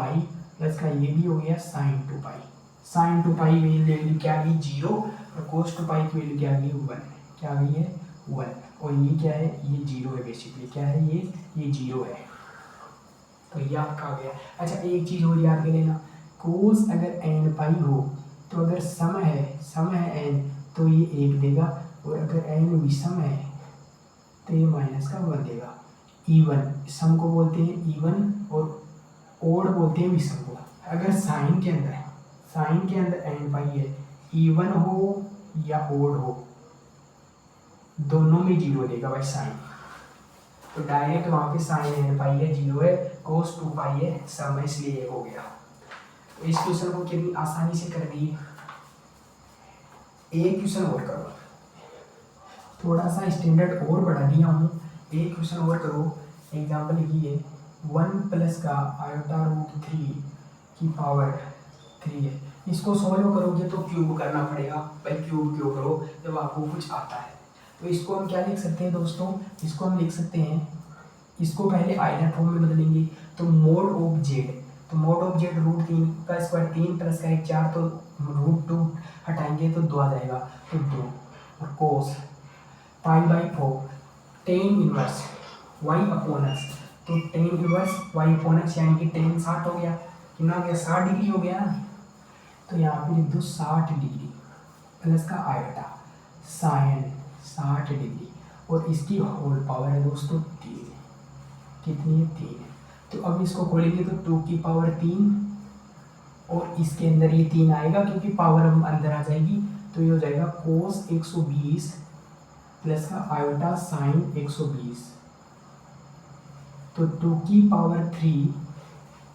प्लस का ये भी हो गया साइन 2π। साइन 2π वैल्यू क्या आ गई 0, और कोस 2π की वैल्यू क्या आ गई 1, क्या आ गई है 1, और ये क्या है, ये 0 है। बेसिकली क्या है, ये 0 है, तो ये आपका आ गया। अच्छा एक चीज़ और याद कर लेना, कोस अगर n π हो तो अगर सम है n तो ये 1 देगा, और अगर n विषम है तो ये -1 देगा। इवन सम को बोलते हैं इवन, और ओड बोलते हैं विषम को। अगर साइन के अंदर n π है, इवन हो या ओड हो, दोनों में 0 देगा भाई साइन, तो डायरेक्ट वहाँ पे साइन n π है 0 है, कोस 2π है सम है, इसलिए 1 हो गया। तो इस क्वेश्चन को कितनी आसानी से कर दिए। एक क्वेश्चन और करो, थोड़ा सा स्टैंडर्ड और बढ़ा दिया हूँ, एक क्वेश्चन और करो। एग्जाम्पल लिखिए 1 प्लस का आयोटा रूट 3 की पावर 3 है। इसको सॉल्व करोगे तो क्यूब करना पड़ेगा भाई, क्यूब क्यों करो जब आपको कुछ आता है। तो इसको हम क्या लिख सकते हैं दोस्तों, इसको हम लिख सकते हैं, इसको पहले आइलर फॉर्म में बदलेंगे तो मोड ऑफ जेड, तो मोड ऑफ जेड रूट 3 का स्क्वायर 3 प्लस का 1 4, तो रूट 2 हटाएंगे तो 2 आ जाएगा, तो 2, और कोस π/4 टेन इनवर्स y/x, तो टेन इनवर्स y/x यानी कि टेन 60 हो गया, कितना हो गया 60 डिग्री हो गया ना। तो यहाँ पे लिख दो 60 डिग्री प्लस का आयोटा साइन 60 डिग्री, और इसकी होल पावर है दोस्तों 3, कितनी है 3। तो अब इसको खोलेंगे तो 2 की पावर 3, और इसके अंदर ये 3 आएगा क्योंकि पावर हम अंदर आ जाएगी, तो ये हो जाएगा कोस 120 प्लस का आयोटा साइन 120, तो 2 की पावर 3,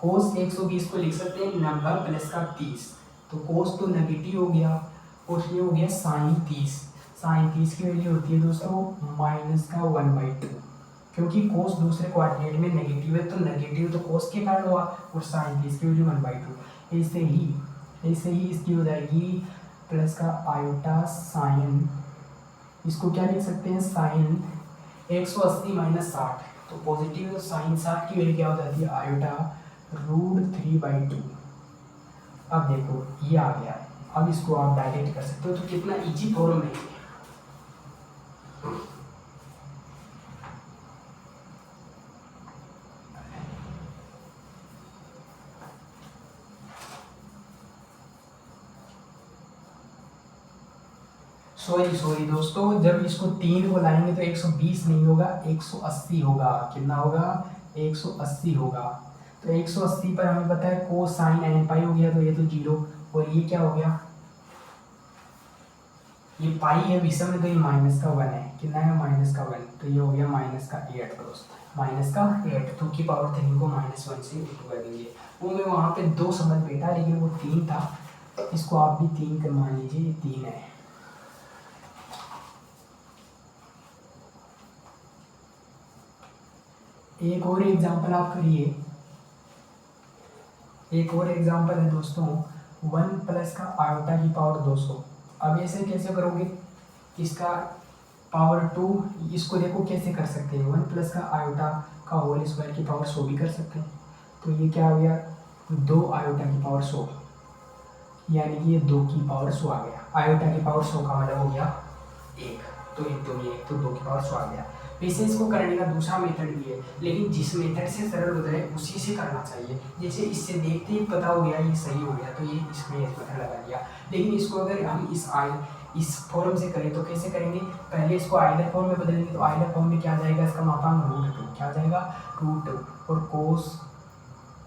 कोस 120 को लिख सकते हैं 90 प्लस का 30, तो कोस तो नेगेटिव हो गया, और ये हो गया साइन 30। साइन 30 की वैल्यू होती है दोस्तों -1/2, क्योंकि कोस दूसरे कोऑर्डिनेट में नेगेटिव है, तो नेगेटिव तो कोस के कारण हुआ, और साइन 30 की वैल्यू 1/2। ऐसे ही इसकी हो जाएगी प्लस का आयोटा साइन, इसको क्या लिख सकते हैं साइन 180 - 60, तो पॉजिटिव साइन 60 की वैल्यू क्या हो जाती है आयोटा रूट 3/2। अब देखो ये आ गया, अब इसको आप डायरेक्ट कर सकते हो, तो कितना इजी फॉर्म है। सॉरी दोस्तों, जब इसको 3 को लाएंगे तो 120 नहीं होगा, 180 होगा। कितना होगा? 180 होगा। तो 180 पर हमें पता है कोसाइन n पाई हो गया, तो ये तो 0। और ये क्या हो गया? ये पाई है विषम में, तो ये माइनस का 1 है। कितना है? माइनस का 1। तो ये हो गया माइनस का 8 दोस्त, माइनस का 8। 2 की पावर 3 को -1 से इंटू कर देंगे। वो मैं वहाँ पे 2 समझ बैठा, लेकिन वो 3 था, इसको आप भी 3 कर मान लीजिए, ये 3 है। एक और एग्जांपल आप करिए, एक और एग्जांपल है दोस्तों, 1 प्लस का आयोटा की पावर 200। अब ऐसे कैसे करोगे? इसका पावर 2, इसको देखो कैसे कर सकते हैं, 1 प्लस का आयोटा का होल स्क्वायर की पावर 100 भी कर सकते हैं। तो ये क्या हो गया? 2 आयोटा की पावर 100, यानी कि ये 2 की पावर 100 आ गया। आयोटा की पावर 100 का मतलब हो गया 1, तो 1 2 1, तो 2 की पावर 100 आ गया। वैसे इसको करने का दूसरा मेथड भी है, लेकिन जिस मेथड से सरल हो जाए उसी से करना चाहिए। जैसे इससे देखते ही पता हो गया ये सही हो गया, तो ये इसमें मेथड लगा दिया। लेकिन इसको अगर हम इस फॉर्म से करें तो कैसे करेंगे? पहले इसको आइलर फॉर्म में बदलेंगे, तो आइलर फॉर्म में क्या जाएगा? इसका मापांक √2, क्या जाएगा? √2। और कोस,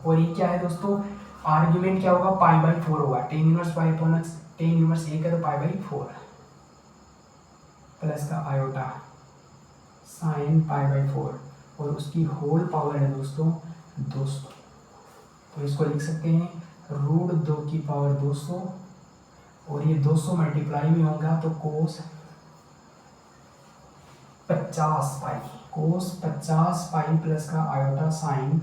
और ये क्या है दोस्तों? आर्ग्यूमेंट क्या होगा? π/4 होगा। tan inverse pi upon x, tan inverse 1 है तो π/4 प्लस का आयोटा साइन π/4, और उसकी होल पावर है दोस्तों 200। तो इसको लिख सकते हैं √2 की पावर 200, और ये 200 मल्टीप्लाई में होगा तो कोस 50 पाई, कोस 50 पाई प्लस का आयोटा साइन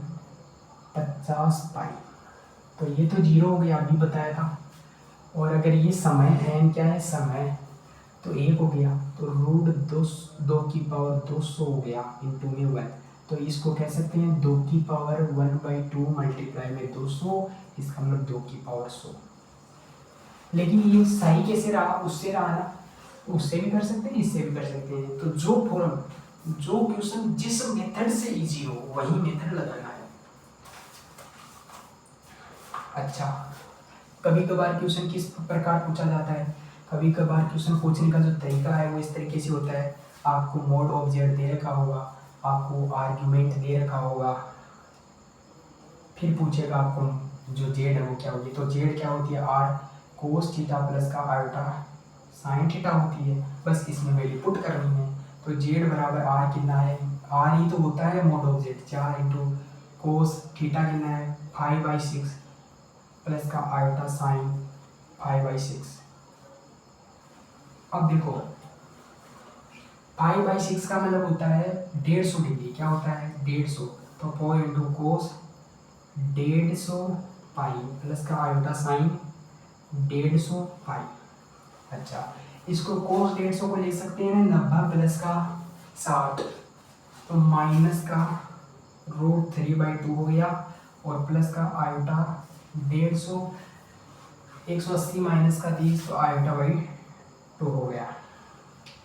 50 पाई। तो ये तो 0 हो गया, अभी बताया था। और अगर ये समय n क्या है? समय, तो 1 हो गया, तो √2 की पावर 200 हो गया, इंटू में 1। तो इसको कह सकते हैं 2 की पावर 1/2 मल्टीप्लाई में 200, इसका मतलब 2 की पावर 100। लेकिन ये सही कैसे रहा? उससे रहा ना, उससे भी कर सकते हैं, इससे भी कर सकते हैं। तो जो फॉर्म, जो क्वेश्चन जिस मेथड से इजी हो वही मेथड लगाना है। अच्छा, कभी कभार क्वेश्चन किस प्रकार पूछा जाता है? कभी कभार क्वेश्चन पूछने का जो तरीका है वो इस तरीके से होता है, आपको मोड ऑफ जेड दे रखा होगा, आपको आर्ग्यूमेंट दे रखा होगा, फिर पूछेगा आपको जो जेड है वो क्या होगी। तो जेड क्या होती है? आर कोस थीटा प्लस का आयोटा साइन थीटा होती है। बस इसमें वैल्यू पुट करनी है। तो जेड बराबर आर कितना है? आर ही तो होता है mode of Z, 4 into cos theta कितना है? 5/6 प्लस का आयोटा साइन 5/6। अब देखो 5/6 का मतलब होता है 150 डिग्री। क्या होता है? 150। तो 4 इंटू कोस 150 पाई प्लस का आयोटा साइन 150 पाई। अच्छा, इसको कोस 150 को ले सकते हैं 90 प्लस का 60, तो माइनस का √3/2 हो गया, और प्लस का आयोटा 150, 180 माइनस का 30, तो आयोटा/2 हो गया,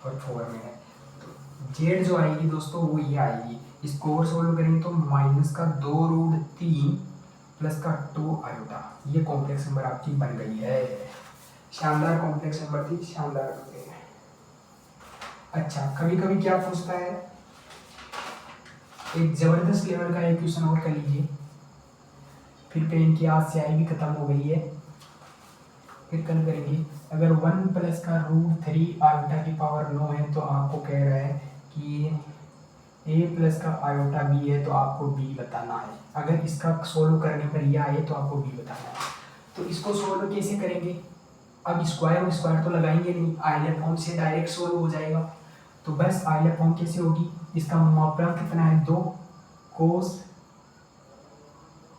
और 4 में है। तो जेड जो आएगी दोस्तों वो ये आएगी। इसको और सोल्व करेंगे तो माइनस का 2√3 प्लस का 2 आयोटा। ये कॉम्प्लेक्स नंबर आपकी बन गई है। शानदार कॉम्प्लेक्स नंबर थी, शानदार बन गई है। अच्छा, कभी कभी क्या पूछता है, एक जबरदस्त लेवल का एक क्वेश्चन और कर लीजिए, फिर पेन की आज स्याही भी खत्म हो गई है, फिर कल करेंगे। अगर 1 प्लस का √3 आयोटा की पावर 9 है, तो आपको कह रहा है कि a प्लस का आयोटा b है, तो आपको b बताना है। अगर इसका सोल्व करने पर यह आए तो आपको b बताना है। तो इसको सोल्व कैसे करेंगे? अब स्क्वायर और स्क्वायर तो लगाएंगे नहीं, आइलर फॉर्म से डायरेक्ट सोल्व हो जाएगा। तो बस आइलर फॉर्म कैसे होगी? इसका मापांक कितना है? 2 कोस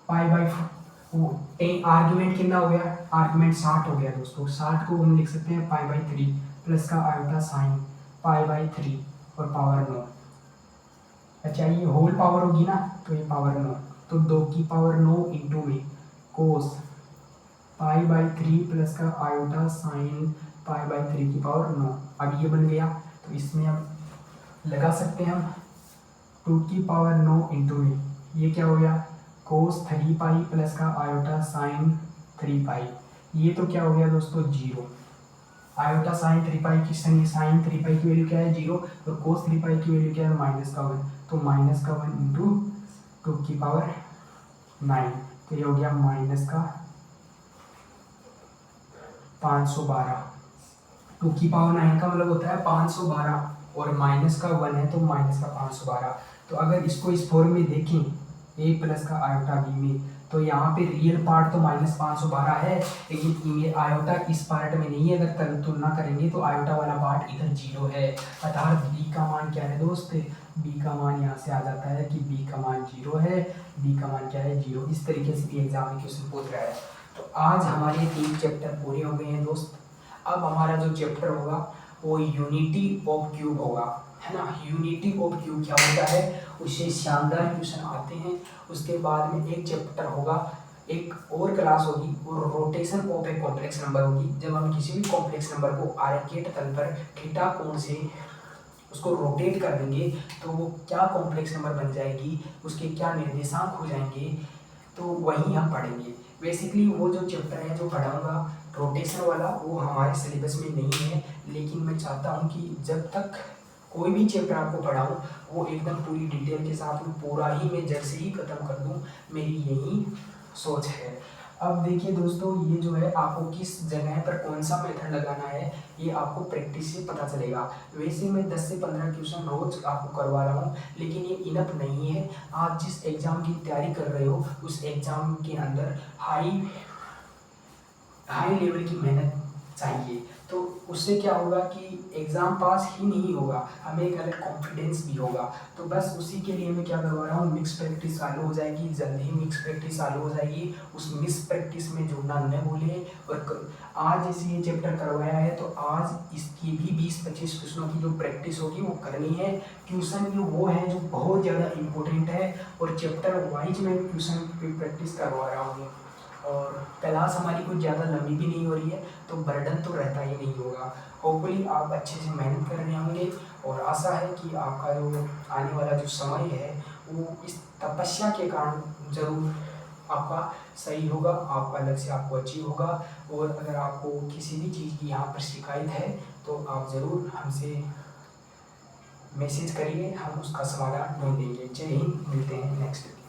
π/4। आर्ग्यूमेंट कितना हो गया? आर्ग्यूमेंट 60 हो गया दोस्तों। 60 को हम लिख सकते हैं π/3 प्लस का आयोटा साइन π/3 और पावर 9। अच्छा, ये होल पावर होगी ना, तो ये पावर 9, तो 2 की पावर 9 इंटू में कोस π/3 प्लस का आयोटा साइन π/3 की पावर 9। अब ये बन गया, तो इसमें अब लगा सकते हैं हम 2 की पावर 9 इंटू में, ये क्या हो गया? कोस 3 पाई प्लस का आयोटा साइन 3 पाई। ये तो क्या हो गया दोस्तों? 0। आयोटा साइन 3 पाई की साइन 3 पाई की वैल्यू क्या है 0 और कोस 3 पाई की वैल्यू क्या है माइनस का 1, तो माइनस का 1 इंटू 2⁹, तो ये हो गया माइनस का 512। 2⁹ का मतलब होता है 512 और माइनस का 1 है तो माइनस का 512। तो अगर इसको इस फॉर्म में देखें a प्लस का आयोटा b में, तो यहाँ पे रियल पार्ट तो -512 है, लेकिन ये आयोटा इस पार्ट में नहीं है। अगर तुलना करेंगे तो आयोटा वाला पार्ट इधर 0 है, अर्थात b का मान क्या है दोस्त, b का मान यहाँ से आ जाता है कि b का मान 0 है, b का मान क्या है 0। इस तरीके से भी एग्जाम में क्वेश्चन पूछ रहा है। तो आज हमारे 3 चैप्टर पूरे हो गए हैं दोस्त। अब हमारा जो चैप्टर होगा वो यूनिटी ऑफ क्यूब होगा, है ना। यूनिटी ऑफ क्यूब क्या होता है, उससे शानदार क्वेश्चन आते हैं। उसके बाद में एक चैप्टर होगा, एक और क्लास होगी और rotation of a complex number होगी। जब हम किसी भी कॉम्प्लेक्स नंबर को आरेखीय तल पर थीटा कोण से उसको रोटेट कर देंगे तो वो क्या कॉम्प्लेक्स नंबर बन जाएगी, उसके क्या निर्देशांक हो जाएंगे, तो वही हम पढ़ेंगे। बेसिकली वो जो चैप्टर है जो पढ़ाऊंगा रोटेशन वाला, वो हमारे सिलेबस में नहीं है, लेकिन मैं चाहता हूँ कि जब तक कोई भी चैप्टर आपको पढ़ाऊँ वो एकदम पूरी डिटेल के साथ में पूरा ही मैं जड़ से ही ख़त्म कर दूँ, मेरी यही सोच है। अब देखिए दोस्तों, ये जो है आपको किस जगह पर कौन सा मेथड लगाना है ये आपको प्रैक्टिस से पता चलेगा। वैसे मैं 10 से 15 क्वेश्चन रोज आपको करवा रहा हूँ, लेकिन ये इनफ नहीं है। आप जिस एग्ज़ाम की तैयारी कर रहे हो उस एग्ज़ाम के अंदर हाई लेवल की मेहनत चाहिए, तो उससे क्या होगा कि एग्ज़ाम पास ही नहीं होगा, हमें एक अलग कॉन्फिडेंस भी होगा। तो बस उसी के लिए मैं क्या करवा रहा हूँ, मिक्स प्रैक्टिस चालू हो जाएगी, जल्द ही मिक्स प्रैक्टिस चालू हो जाएगी। उस मिक्स प्रैक्टिस में जुड़ना न भूलें। और आज जैसे ये चैप्टर करवाया है तो आज इसकी भी 20-25 क्वेश्चनों की जो प्रैक्टिस होगी वो करनी है। ट्यूशन जो वो है जो बहुत ज़्यादा इम्पोर्टेंट है, और चैप्टर वाइज में ट्यूशन की प्रैक्टिस करवा रहा हूँ। और क्लास हमारी कुछ ज़्यादा लंबी भी नहीं हो रही है, तो बर्डन तो रहता ही नहीं होगा। होपफुली आप अच्छे से मेहनत कर रहे होंगे, और आशा है कि आपका जो आने वाला जो समय है वो इस तपस्या के कारण ज़रूर आपका सही होगा, आपका लक्ष्य आपको अचीव होगा। और अगर आपको किसी भी चीज़ की यहाँ पर शिकायत है तो आप ज़रूर हमसे मैसेज करिए, हम उसका समाधान ढूंढ देंगे। जय हिंद, मिलते हैं नेक्स्ट।